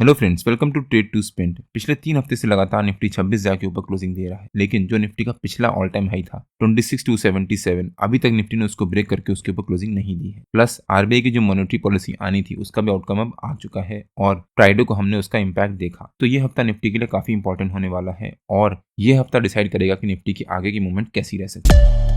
Hello friends, welcome to trade to spend. पिछले 3 हफ्ते से लगातार निफ्टी 26,000 के ऊपर क्लोजिंग दे रहा है, लेकिन जो निफ्टी का पिछला ऑल टाइम हाई था 26,277, अभी तक निफ्टी ने उसको ब्रेक करके उसके ऊपर क्लोजिंग नहीं दी है। प्लस आरबीआई की जो मॉनेटरी पॉलिसी आनी थी उसका भी आउटकम अब आ चुका है और फ्राइडे को हमने उसका इम्पैक्ट देखा। तो ये हफ्ता निफ्टी के लिए काफी इंपॉर्टेंट होने वाला है और ये हफ्ता डिसाइड करेगा कि निफ्टी की आगे की मूवमेंट कैसी रह सकती है।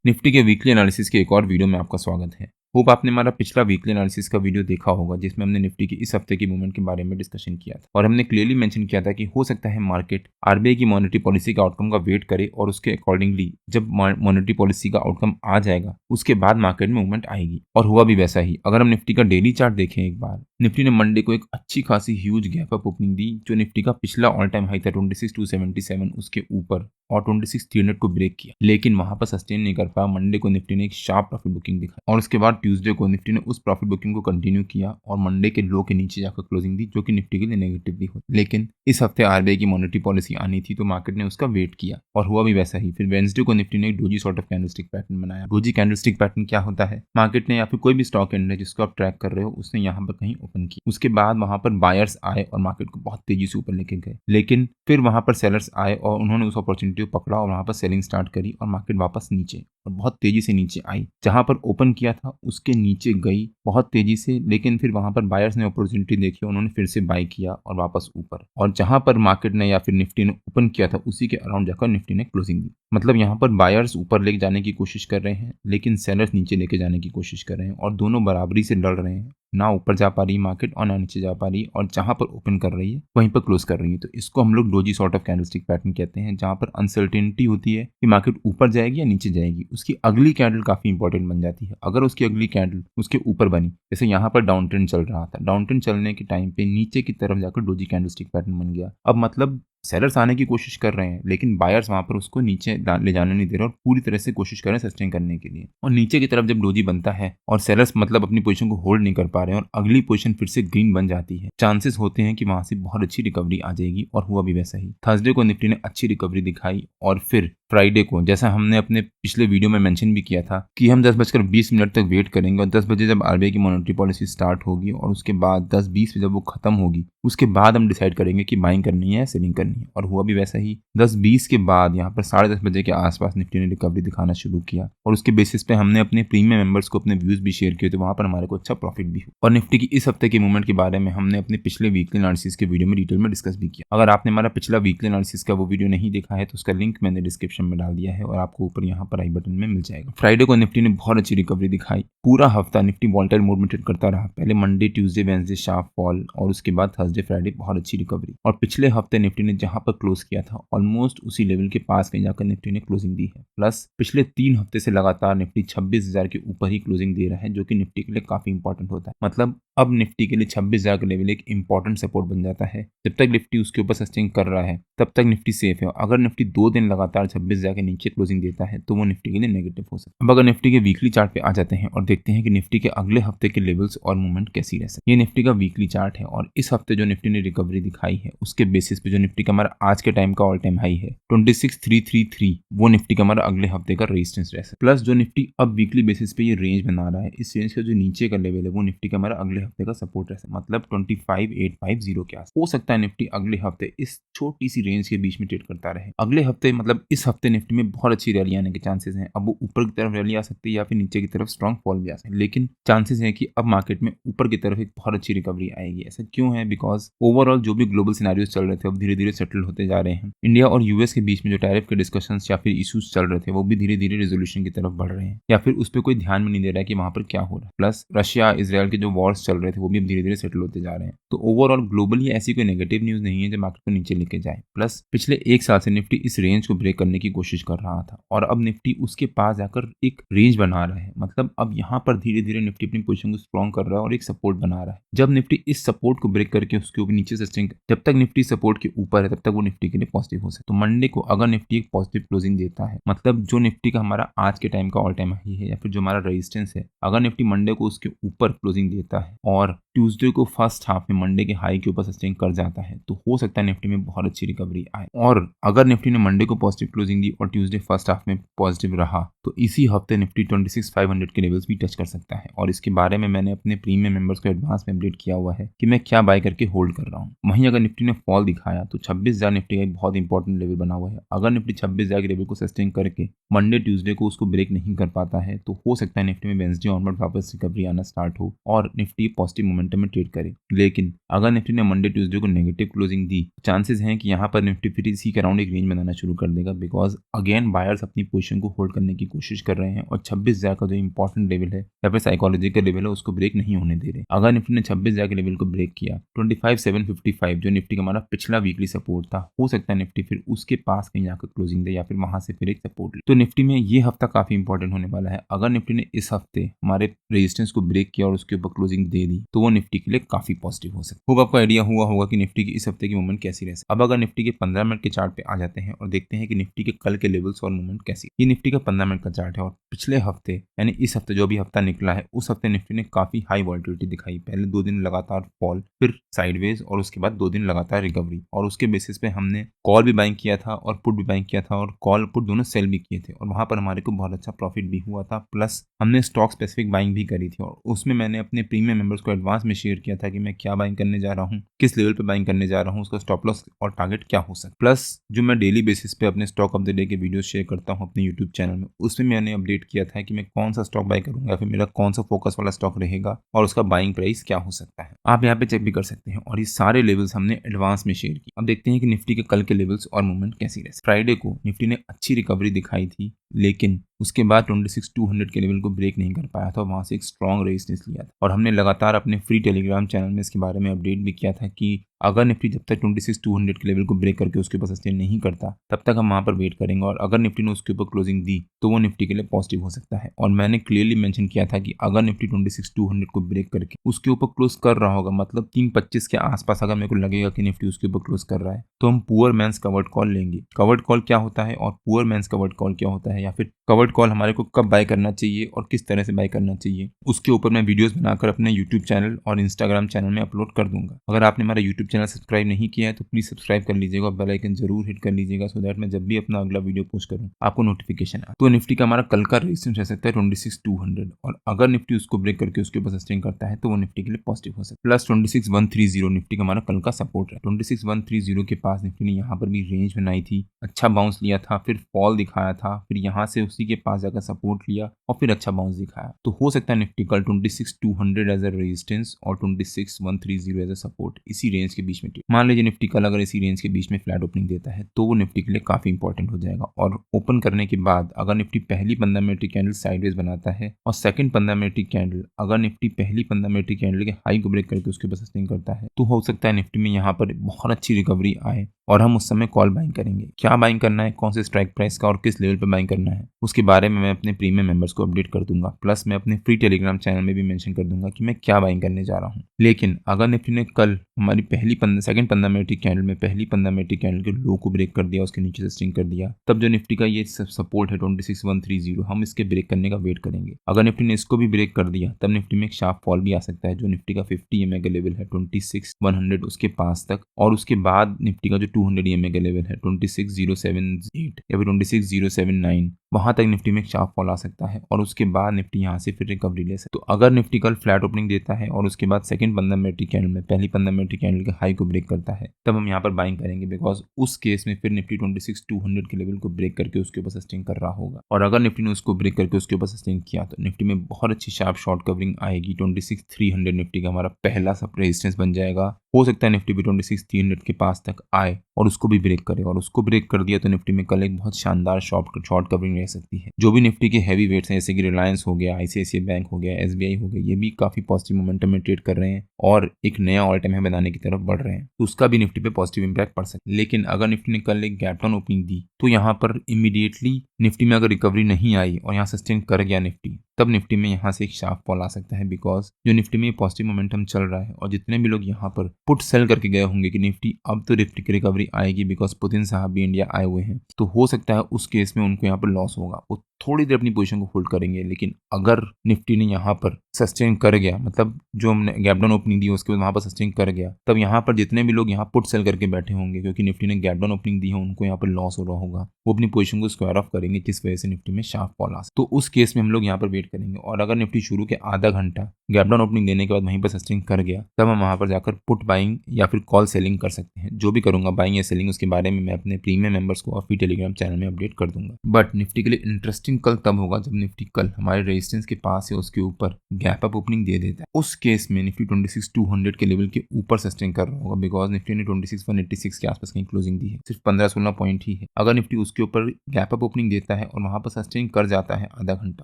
निफ्टी के वीकली एनालिसिस के एक और वीडियो में आपका स्वागत है। होप आपने हमारा पिछला वीकली एनालिसिस का वीडियो देखा होगा, जिसमें हमने निफ्टी की इस हफ्ते की मूवमेंट के बारे में डिस्कशन किया था और हमने क्लियरली मेंशन किया था कि हो सकता है मार्केट आरबीआई की मॉनेटरी पॉलिसी का आउटकम का वेट करे और उसके अकॉर्डिंगली जब मॉनेटरी पॉलिसी का आउटकम आ जाएगा उसके बाद मार्केट में मूवमेंट आएगी। और हुआ भी वैसा ही। अगर हम निफ्टी का डेली चार्ट देखें एक बार, निफ्टी ने मंडे को एक अच्छी खासी ह्यूज गैप अप ओपनिंग दी, जो निफ्टी का पिछला ऑल टाइम हाई था 26,277 उसके ऊपर और 26,300 को ब्रेक किया, लेकिन वहां पर सस्टेन नहीं कर पाया। मंडे को निफ्टी ने एक शार्प प्रॉफिट बुकिंग दिखाई और उसके बाद ट्यूसडे को निफ्टी ने उस प्रॉफिट बुकिंग को कंटिन्यू किया और मंडे के लो के नीचे जाकर क्लोजिंग दी, जो कि निफ्टी के लिए नेगेटिव भी हुई। लेकिन इस हफ्ते आरबीआई की मॉनेटरी पॉलिसी आनी थी तो मार्केट ने उसका वेट किया और हुआ भी वैसा ही। फिर वेडनेसडे को निफ्टी ने एक doji sort of candlestick pattern बनाया। डोजी कैंडलस्टिक पैटर्न क्या होता है? मार्केट ने या फिर कोई भी स्टॉक कैंडल है जिसको आप ट्रैक कर रहे हो, उसने यहाँ पर कहीं ओपन की, उसके बाद वहां पर बायर्स आए और मार्केट को बहुत तेजी से ऊपर लेके गए, लेकिन फिर वहां पर सेलर्स आए और उन्होंने उस अपॉर्चुनिटी को पकड़ा और वहां पर सेलिंग स्टार्ट करी और मार्केट वापस नीचे और बहुत तेजी से नीचे आई। जहां पर ओपन किया था उसके नीचे गई बहुत तेजी से, लेकिन फिर वहां पर बायर्स ने अपॉर्चुनिटी देखी, उन्होंने फिर से बाय किया और वापस ऊपर। और जहां पर मार्केट ने या फिर निफ्टी ने ओपन किया था उसी के अराउंड जाकर निफ्टी ने क्लोजिंग दी। मतलब यहाँ पर बायर्स ऊपर लेके जाने की कोशिश कर रहे हैं, लेकिन सेलर्स नीचे लेके जाने की कोशिश कर रहे हैं और दोनों बराबरी से लड़ रहे हैं। ना ऊपर जा पा रही मार्केट और ना नीचे जा पा रही, और जहां पर ओपन कर रही है वहीं पर क्लोज कर रही है। तो इसको हम लोग doji sort of candlestick pattern कहते हैं, जहां पर अनसर्टेनिटी होती है कि मार्केट ऊपर जाएगी या नीचे जाएगी। उसकी अगली कैंडल काफी इंपॉर्टेंट बन जाती है। अगर उसकी अगली कैंडल उसके ऊपर बनी, जैसे यहाँ पर डाउन ट्रेंड चल रहा था, डाउन ट्रेंड चलने के टाइम पे नीचे की तरफ जाकर डोजी कैंडलस्टिक पैटर्न बन गया। अब मतलब सेलर्स आने की कोशिश कर रहे हैं, लेकिन बायर्स वहां पर उसको नीचे ले जाने नहीं दे रहे और पूरी तरह से कोशिश कर रहे हैं सस्टेन करने के लिए। और नीचे की तरफ जब डोजी बनता है और सेलर्स मतलब अपनी पोजीशन को होल्ड नहीं कर पा रहे हैं और अगली पोजीशन फिर से ग्रीन बन जाती है, चांसेस होते हैं कि वहां से बहुत अच्छी रिकवरी आ जाएगी। और हुआ भी वैसा ही। थर्सडे को निफ्टी ने अच्छी रिकवरी दिखाई और फिर फ्राइडे को, जैसा हमने अपने पिछले वीडियो में मेंशन भी किया था कि हम 10:20 तक वेट करेंगे और 10 बजे जब आरबीआई की मॉनेटरी पॉलिसी स्टार्ट होगी और उसके बाद 10:20 पे जब वो खत्म होगी उसके बाद हम डिसाइड करेंगे कि बाइंग करनी है या सेलिंग करनी है। और हुआ भी वैसा ही। 10:20 के बाद यहाँ पर 10:30 बजे के आसपास निफ्टी ने रिकवरी दिखाना शुरू किया और उसके बेसिस पे हमने अपने प्रीमियम मेंबर्स को अपने व्यूज भी शेयर किए, तो वहां पर हमारे को अच्छा प्रॉफिट भी हुआ। और निफ्टी की इस हफ्ते की मूवमेंट के बारे में हमने अपने पिछले वीकली एनालिसिस के वीडियो में डिटेल में डिस्कस भी किया। अगर आपने हमारा पिछला वीकली एनालिसिस का वो वीडियो नहीं देखा है तो उसका लिंक मैंने डिस्क्रिप्शन में डाल दिया है और आपको ऊपर यहाँ पर आई बटन में मिल जाएगा। फ्राइडे को निफ्टी ने बहुत अच्छी रिकवरी दिखाई। पूरा हफ्ता निफ्टी वॉलेटाइल मोड में ट्रेड करता रहा। पहले Monday, Tuesday, Wednesday sharp fall और उसके बाद थर्सडे, फ्राइडे बहुत अच्छी रिकवरी। और पिछले हफ्ते निफ्टी ने जहां पर क्लोज किया था ऑलमोस्ट उसी लेवल के पास कहीं जाकर निफ्टी ने क्लोजिंग दी है। प्लस पिछले 3 हफ्ते से लगातार निफ्टी 26,000 के ऊपर ही क्लोजिंग दे रहा है, जो कि निफ्टी के लिए काफी इंपॉर्टेंट होता है। मतलब अब निफ्टी के लिए 26,000 का लेवल एक इंपॉर्टेंट सपोर्ट बन जाता है। जब तक निफ्टी उसके ऊपर सस्टेन कर रहा है तब तक निफ्टी सेफ है। अगर निफ्टी 2 दिन लगातार 26,000 के नीचे क्लोजिंग देता है तो वो निफ्टी के लिए नेगेटिव हो सकता है। अब अगर निफ्टी के वीकली चार्ट पे आ जाते हैं और देखते हैं कि निफ्टी के अगले हफ्ते के लेवल्स और मूवमेंट कैसी रह सकती है। ये निफ्टी का वीकली चार्ट है और इस हफ्ते जो निफ्टी ने रिकवरी दिखाई है उसके बेसिस पे जो निफ्टी का हमारा आज के टाइम का ऑल टाइम हाई है 26,333, वो निफ्टी का हमारा अगले हफ्ते का रेजिस्टेंस रह सकता है। प्लस जो निफ्टी अब वीकली बेसिस पे ये रेंज बना रहा है, इस रेंज का जो नीचे का लेवल है वो निफ्टी का हमारा अगले हफ्ते का सपोर्ट रह सकता है। मतलब 25,850 के आस हो सकता है निफ्टी अगले हफ्ते इस छोटी सी रेंज के बीच में ट्रेड करता रहे। अगले हफ्ते मतलब इस हफ्ते निफ्टी में बहुत अच्छी रैली आने के चांसेस हैं। अब वो ऊपर की तरफ रैली आ सकती है या फिर नीचे की तरफ स्ट्रॉन्ग फॉल भी आ सकती है, लेकिन चांसेस है कि अब मार्केट में ऊपर की तरफ एक बहुत अच्छी रिकवरी आएगी। ऐसा क्यों है? बिकॉज ओवरऑल जो भी ग्लोबल सिनेरियोस चल रहे थे अब धीरे धीरे सेटल होते जा रहे हैं। इंडिया और यूएस के बीच में जो टैरिफ के डिस्कशंस या फिर इश्यूज चल रहे थे वो भी धीरे धीरे रेजोल्यूशन की तरफ बढ़ रहे हैं, या फिर उस पर कोई ध्यान में नहीं दे रहा है कि वहां पर क्या हो रहा है। प्लस रशिया इजराइल के जो वॉर्स चल रहे थे वो भी धीरे धीरे सेटल होते जा रहे हैं। तो ओवरऑल ग्लोबली ऐसी कोई नेगेटिव न्यूज नहीं है जो मार्केट को नीचे लेके जाए। प्लस पिछले 1 साल से निफ्टी इस रेंज को ब्रेक करने की कोशिश कर रहा था और अब निफ्टी उसके पास जाकर एक रेंज बना रहा है। मतलब अब यहाँ पर धीरे धीरे निफ्टी अपनी पोजीशन को स्ट्रॉन्ग कर रहा है और एक सपोर्ट बना रहा है। जब निफ्टी इस सपोर्ट को ब्रेक करके उसके ऊपर नीचे सस्टेन, जब तक निफ्टी सपोर्ट के ऊपर है तब तक वो निफ्टी के लिए पॉजिटिव हो सकता है। तो मंडे को अगर निफ्टी एक पॉजिटिव क्लोजिंग देता है, मतलब जो निफ्टी का हमारा आज के टाइम का ऑल टाइम हाई है या फिर जो हमारा रेजिस्टेंस है, अगर निफ्टी मंडे को उसके ऊपर क्लोजिंग देता है और ट्यूसडे को फर्स्ट हाफ में मंडे के हाई के ऊपर सस्टेन कर जाता है तो हो सकता है निफ्टी में बहुत अच्छी रिकवरी आए। और अगर निफ्टी ने मंडे को पॉजिटिव क्लोजिंग दी और ट्यूसडे फर्स्ट हाफ में पॉजिटिव रहा तो इसी हफ्ते निफ्टी 26,500 के लेवल्स भी टच कर सकता है। और इसके बारे में मैंने अपने प्रीमियम मेंबर्स को एडवांस में अपडेट किया हुआ है कि मैं क्या बाय करके होल्ड कर रहा हूँ। वहीं अगर निफ्टी ने फॉल दिखाया तो 26,000 निफ्टी का एक बहुत इंपॉर्टेंट लेवल बना हुआ है। अगर निफ्टी 26,000 के लेवल को सस्टेन करके मंडे ट्यूसडे को उसको ब्रेक नहीं कर पाता है तो हो सकता है निफ्टी में वेडनेसडे ऑनवर्ड वापस रिकवरी आना स्टार्ट हो और निफ्टी पॉजिटिव मोमेंटम में ट्रेड करे। लेकिन अगर निफ्टी ने मंडे ट्यूसडे को नेगेटिव क्लोजिंग दी चांसेस हैं कि यहाँ पर निफ्टी फिर इसी के अराउंड एक रेंज बनाना शुरू कर देगा, बिकॉज अगेन बायर्स अपनी पोजीशन को होल्ड करने की कोशिश कर रहे हैं और 26,000 का जो इंपॉर्टेंट लेवल है या फिर साइकोलॉजिकल लेवल है उसको ब्रेक नहीं होने दे रहे। अगर निफ्टी ने 26,000 के लेवल को ब्रेक किया 25,755 जो निफ्टी का हमारा पिछला वीकली सपोर्ट था, हो सकता है निफ्टी फिर उसके पास कहीं जाकर क्लोजिंग दे या फिर वहां से फिर एक सपोर्ट ले। तो निफ्टी में ये हफ्ता काफी इंपॉर्टेंट होने वाला है। अगर निफ्टी ने इस हफ्ते हमारे रेजिस्टेंस को ब्रेक किया और उसके ऊपर क्लोजिंग दे दी तो वो निफ्टी के लिए काफी पॉजिटिव हो सकता है। होप आपको आइडिया हुआ होगा कि निफ्टी की इस हफ्ते की मूवमेंट कैसी रह सकती है। अब अगर निफ्टी के 15 मिनट के चार्ट पे आ जाते हैं और देखते हैं कि निफ्टी के कल के लेवल्स और मूवमेंट कैसी। ये निफ्टी का 15 मिनट का चार्ट है और पिछले हफ्ते यानी इस हफ्ते जो भी हफ्ता निकला है उस हफ्ते निफ्टी ने काफी हाई वॉलिटिलिटी दिखाई। पहले 2 दिन लगातार फॉल, फिर साइडवेज और उसके बाद 2 दिन लगातार रिकवरी। और उसके बेसिस पे हमने कॉल भी बाइंग किया था और पुट भी बाइंग किया था और कॉल पुट दोनों सेल भी किए थे और वहां पर हमारे को बहुत अच्छा प्रॉफिट भी हुआ था। प्लस हमने स्टॉक स्पेसिफिक बाइंग भी करी थी और उसमें मैंने अपने प्रीमियम मेंबर्स को एडवांस में शेयर किया था कि मैं क्या बाइंग करने जा रहा हूँ, किस लेवल पे बाइंग करने जा रहा हूँ, उसका स्टॉप लॉस और टारगेट क्या हो सकता है। प्लस जो मैं डेली बेसिस पे अपने स्टॉक ऑफ द डे के वीडियो शेयर करता हूँ अपने यूट्यूब चैनल में, उसमें मैंने अपडेट किया था कि मैं कौन सा स्टॉक बाय करूंगा, फिर मेरा कौन सा फोकस वाला स्टॉक रहेगा और उसका बाइंग प्राइस क्या हो सकता है। आप यहाँ पे चेक भी कर सकते हैं और ये सारे लेवल्स हमने एडवांस में शेयर किए। अब देखते हैं कि निफ्टी के कल के लेवल्स और मूवमेंट कैसी रहे। फ्राइडे को निफ्टी ने अच्छी रिकवरी दिखाई थी लेकिन उसके बाद 26,200 के लेवल को ब्रेक नहीं कर पाया था, वहां से एक स्ट्रॉन्ग रेजिस्टेंस लिया था और हमने लगातार अपने फ्री टेलीग्राम चैनल में इसके बारे में अपडेट भी किया था कि अगर निफ्टी जब तक 26,200 के लेवल को ब्रेक करके उसके ऊपर सस्टेन नहीं करता तब तक हम वहां पर वेट करेंगे और अगर निफ्टी ने उसके ऊपर क्लोजिंग दी तो वो निफ्टी के लिए पॉजिटिव हो सकता है। और मैंने क्लियरली मेंशन किया था कि अगर निफ्टी 26,200 को ब्रेक करके उसके ऊपर क्लोज कर रहा होगा, मतलब 325 के आसपास अगर मेरे को लगेगा कि निफ्टी उसके ऊपर क्लोज कर रहा है तो हम पुअर मैंस कवर्ड कॉल लेंगे। कवर्ड कॉल क्या होता है और पुअर मैंस कवर्ड कॉल क्या होता है या फिर कवर्ड कॉल हमारे को कब बाय करना चाहिए और किस तरह से बाय करना चाहिए, उसके ऊपर मैं वीडियोस बनाकर अपने यूट्यूब चैनल और इंस्टाग्राम चैनल में अपलोड कर दूंगा। अगर आपने हमारा यूट्यूब चैनल सब्सक्राइब नहीं किया है तो प्लीज सब्सक्राइब कर लीजिएगा और बेल आइकन जरूर हिट कर लीजिएगा सो दैट मैं जब भी अपना अगला वीडियो पोस्ट करूं आपको नोटिफिकेशन आए। तो निफ्टी का हमारा कल का रेजिस्टेंस रह सकता है 26,200 और अगर निफ्टी उसको ब्रेक करके उसके ऊपर सस्टेन करता है तो वो निफ्टी के लिए पॉजिटिव हो सकता है। प्लस 26,130 निफ्टी का हमारा कल का सपोर्ट है। 26,130 के पास निफ्टी ने यहाँ पर भी रेंज बनाई थी, अच्छा बाउंस लिया था, फिर फॉल दिखाया था, फिर यहाँ से उसी के पास जाकर सपोर्ट लिया और फिर अच्छा बाउंस दिखाया। तो हो सकता है निफ्टी कल 26,200 एज अ रेजिस्टेंस और 26,130 एज अ सपोर्ट इसी रेंज के बीच में। मान लीजिए निफ्टी कल अगर इसी रेंज के बीच में फ्लैट ओपनिंग देता है तो वो निफ्टी के लिए काफी इंपॉर्टेंट हो जाएगा। और ओपन करने के बाद अगर निफ्टी पहली 15 मिनट की कैंडल साइडवेज बनाता है और सेकंड 15 मिनट की कैंडल अगर निफ्टी पहली 15 मिनट की कैंडल के हाई को ब्रेक करके उसके ऊपर सस्टेन करता है तो हो सकता है निफ्टी में यहाँ पर बहुत अच्छी रिकवरी आए और हम उस समय कॉल बाइंग करेंगे। क्या बाइंग करना है, कौन से स्ट्राइक प्राइस का और किस लेवल पे बाइंग करना है, उसके बारे में मैं अपने प्रीमियम मेंबर्स को अपडेट कर दूंगा। प्लस मैं अपने फ्री टेलीग्राम चैनल में भी मेंशन कर दूंगा कि मैं क्या बाइंग करने जा रहा हूँ। लेकिन अगर निफ्टी ने कल हमारी सेकंड 15 मिनट की कैंडल में पहली 15 मिनट की कैंडल के लो को ब्रेक कर दिया, उसके नीचे सस्टेन कर दिया, तब जो निफ्टी का ये सपोर्ट है 26,130 हम इसके ब्रेक करने का वेट करेंगे। अगर निफ्टी ने इसको भी ब्रेक कर दिया तब निफ्टी में एक शार्प फॉल भी आ सकता है जो निफ्टी का 50 EMA का लेवल है 26,100 उसके पास तक और उसके बाद निफ्टी का जो 200 EMA का लेवल है 26,078 या फिर 26,079 वहां तक निफ्टी में एक शार्प फॉल आ सकता है और उसके बाद निफ्टी यहाँ से फिर रिकवरी ले सकता है। तो अगर निफ्टी कल फ्लैट ओपनिंग देता है और उसके बाद सेकंड 15 मिनट की कैंडल में पहली 15 मिनट की कैंडल के हाई को ब्रेक करता है तब हम यहाँ पर बाइंग करेंगे, बिकॉज उस केस में फिर निफ्टी 26,200 के लेवल को ब्रेक करके उसके ऊपर सस्टेन कर रहा होगा और अगर निफ्टी ने उसको ब्रेक करके उसके ऊपर सस्टेन किया तो निफ्टी में बहुत अच्छी शार्प शॉर्ट कवरिंग आएगी। 26,300 निफ्टी का हमारा पहला सब रेजिस्टेंस बन जाएगा। हो सकता है निफ्टी भी 26,300 के पास तक आए और उसको भी ब्रेक करे और उसको ब्रेक कर दिया तो निफ्टी में कल एक बहुत शानदार शॉर्ट कवरिंग रह सकती है। जो भी निफ्टी के हैवी वेट्स हैं जैसे कि रिलायंस हो गया, ICICI बैंक हो गया, SBI हो गया, ये भी काफी पॉजिटिव मोमेंटम में ट्रेड कर रहे हैं और एक नया ऑल टाइम हाई बनाने की तरफ बढ़ रहे हैं, तो उसका भी निफ्टी पे पॉजिटिव इंपैक्ट पड़ सकता है। लेकिन अगर निफ्टी ने कल एक गैप डाउन ओपनिंग दी तो यहाँ पर इमीडिएटली निफ्टी में अगर रिकवरी नहीं आई और यहाँ सस्टेन कर गया निफ्टी तब निफ्टी में यहाँ से एक शार्प फॉल आ सकता है, बिकॉज जो निफ्टी में पॉजिटिव मोमेंटम चल रहा है और जितने भी लोग यहाँ पर पुट सेल करके गए होंगे कि निफ्टी अब तो निफ्टी की रिकवरी आएगी बिकॉज पुतिन साहब भी इंडिया आए हुए हैं, तो हो सकता है उस केस में उनको यहाँ पर लॉस होगा। वो थोड़ी देर अपनी पोजीशन को होल्ड करेंगे, लेकिन अगर निफ्टी ने यहाँ पर सस्टेन कर गया, मतलब जो हमने गैप डाउन ओपनिंग दी उसके बाद वहां पर सस्टेन कर गया, तब यहाँ पर जितने भी लोग यहाँ पुट सेल करके बैठे होंगे क्योंकि निफ्टी ने गैप डाउन ओपनिंग दी है, उनको यहाँ पर लॉस हो रहा होगा, वो अपनी पोजीशन को स्क्वायर ऑफ करेंगे, जिस वजह से निफ्टी में शार्प फॉल आ। तो उस केस में हम लोग यहाँ पर वेट करेंगे। और अगर निफ्टी शुरू के आधा घंटा गैप डाउन ओपनिंग देने के बाद वहीं पर सस्टेन कर गया, तब हम वहां पर जाकर पुट बाइंग या फिर कॉल सेलिंग कर सकते हैं। जो भी करूंगा बाइंग या सेलिंग, उसके बारे में मैं अपने प्रीमियम मेंबर्स को और फ्री टेलीग्राम चैनल में अपडेट कर दूंगा। बट निफ्टी के लिए इंटरेस्टिंग कल तब होगा जब निफ्टी कल हमारे रेजिस्टेंस के पास है उसके ऊपर गैप अप ओपनिंग दे देता है। उस केस में निफ्टी 26,200 के लेवल के ऊपर सस्टेन कर रहा होगा, बिकॉज निफ्टी ने 26,186 के आसपास कहीं क्लोजिंग दी है, सिर्फ 15-16 पॉइंट ही है। अगर निफ्टी उसके ऊपर गैप अप ओपनिंग देता है और वहां पर सस्टेन कर जाता है आधा घंटा,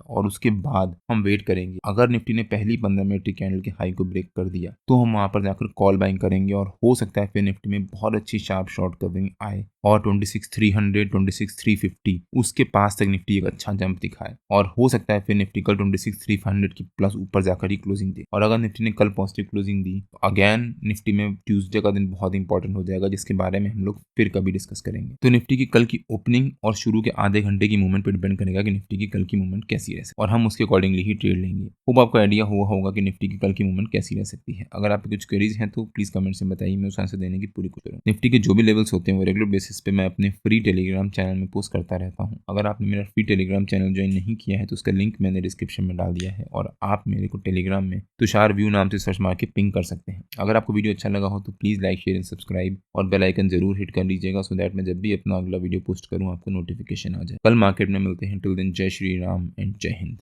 और उसके बाद हम वेट करेंगे, अगर निफ्टी ने पहली 15 मिनट कैंडल के हाई को ब्रेक कर दिया तो हम वहां पर जाकर कॉल बाइंग करेंगे, और हो सकता है फिर निफ्टी में बहुत अच्छी शार्प शॉर्ट कवरिंग आए और 26,300 26,350 उसके पास तक निफ्टी एक अच्छा जंप दिखाए, और हो सकता है फिर निफ्टी कल 26,300 की प्लस ऊपर जाकर ही क्लोजिंग दे। और अगर निफ्टी ने कल पॉजिटिव क्लोजिंग दी तो अगेन निफ्टी में ट्यूसडे का दिन बहुत इंपॉर्टेंट हो जाएगा, जिसके बारे में हम लोग फिर कभी डिस्कस करेंगे। तो निफ्टी की कल की ओपनिंग और शुरू के आधे घंटे की मूवमेंट पर डिपेंड करेगा कि निफ्टी की कल की मूवमेंट कैसी रह सकती है, और हम उसके अकॉर्डिंगली ही ट्रेड लेंगे। होप आपको आइडिया हुआ होगा कि निफ्टी की कल की मूवमेंट कैसी रह सकती है। अगर आपकी कुछ क्वेरीज हैं तो प्लीज कमेंट से बताइए, मैं उस आंसर देने की पूरी कोशिश करूँगा। निफ्टी के जो भी लेवल्स होते हैं वो रेगुलर बेसिस पे मैं अपने फ्री टेलीग्राम चैनल में पोस्ट करता रहता हूँ। अगर आपने मेरा फ्री टेलीग्राम चैनल ज्वाइन नहीं किया है तो उसका लिंक मैंने डिस्क्रिप्शन में डाल दिया है, और आप मेरे को टेलीग्राम में तुषार व्यू नाम से सर्च मार के पिंग कर सकते हैं। अगर आपको वीडियो अच्छा लगा हो तो please like share and subscribe और बेल आइकन जरूर हिट कर लीजिएगा, सो दैट मैं जब भी अपना अगला वीडियो पोस्ट करूँ आपको नोटिफिकेशन आ जाए। कल मार्केट में मिलते हैं, टिल देन जय श्री राम एंड जय हिंद।